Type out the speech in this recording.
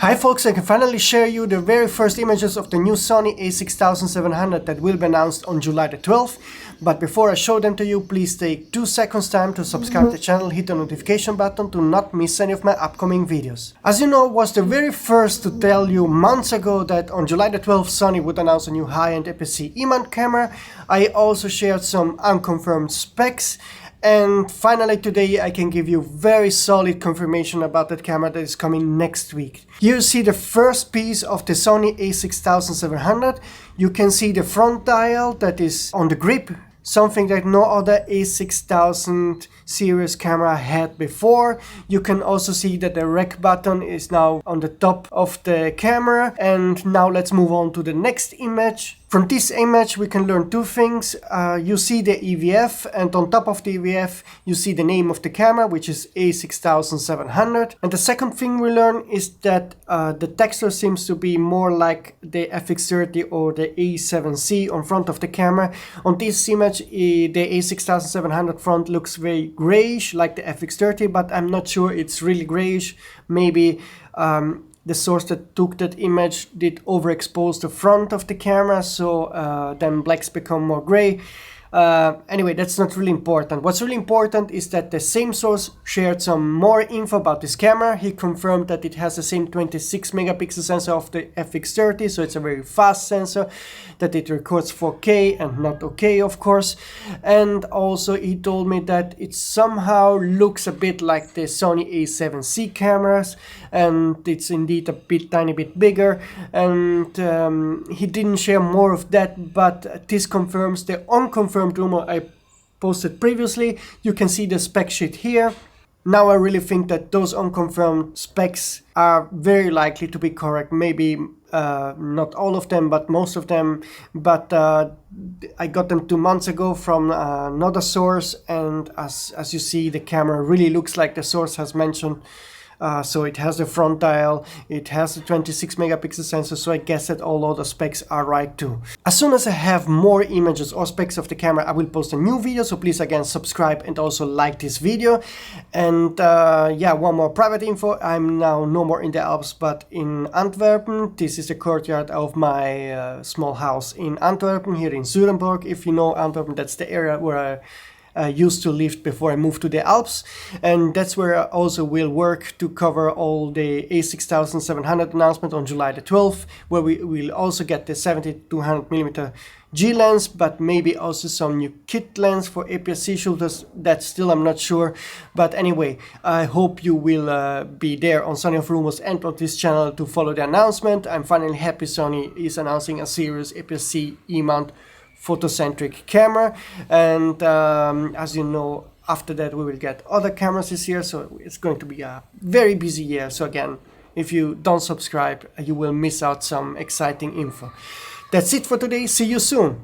Hi folks, I can finally share you the very first images of the new Sony A6700 that will be announced on July the 12th. But before I show them to you, please take 2 seconds time to subscribe to the channel, hit the notification button to not miss any of my upcoming videos. As you know, I was the very first to tell you months ago that on July the 12th Sony would announce a new high-end aps-c E-mount camera. I also shared some unconfirmed specs. And finally today I can give you very solid confirmation about that camera that is coming next week. Here you see the first piece of the Sony A6700. You can see the front dial that is on the grip, something that no other A6000 series camera had before. You can also see that the rec button is now on the top of the camera. And now let's move on to the next image. From this image we can learn two things. You see the EVF, and on top of the EVF you see the name of the camera, which is A6700. And the second thing we learn is that the texture seems to be more like the FX30 or the A7C on front of the camera. On this image the A6700 front looks very grayish like the FX30, but I'm not sure it's really grayish. Maybe the source that took that image did overexpose the front of the camera, so then blacks become more gray. Anyway, that's not really important. What's really important is that the same source shared some more info about this camera. He confirmed that it has the same 26 megapixel sensor of the FX30, so it's a very fast sensor, that it records 4K and not OK, of course. And also he told me that it somehow looks a bit like the Sony A7C cameras, and it's indeed a tiny bit bigger. And he didn't share more of that, but this confirms the unconfirmed rumor I posted previously. You can see the spec sheet here. Now I really think that those unconfirmed specs are very likely to be correct. Maybe not all of them, but most of them. But I got them 2 months ago from another source, and as you see, the camera really looks like the source has mentioned. So it has the front dial, it has the 26 megapixel sensor, so I guess that all other specs are right too. As soon as I have more images or specs of the camera, I will post a new video, so please again subscribe and also like this video. And yeah, one more private info. I'm now no more in the Alps but in Antwerpen. This is the courtyard of my small house in Antwerpen, here in Zurenborg. If you know Antwerpen, that's the area where I used to live before I moved to the Alps, and that's where I also will work to cover all the A6700 announcement on July the 12th, where we will also get the 70-200mm G lens, but maybe also some new kit lens for aps-c shooters. That still I'm not sure, but anyway, I hope you will be there on Sony of Rumors and on this channel to follow the announcement. I'm finally happy Sony is announcing a serious aps-c E-mount photocentric camera, and as you know, after that we will get other cameras this year, so it's going to be a very busy year. So again, if you don't subscribe, you will miss out some exciting info. That's it for today. See you soon.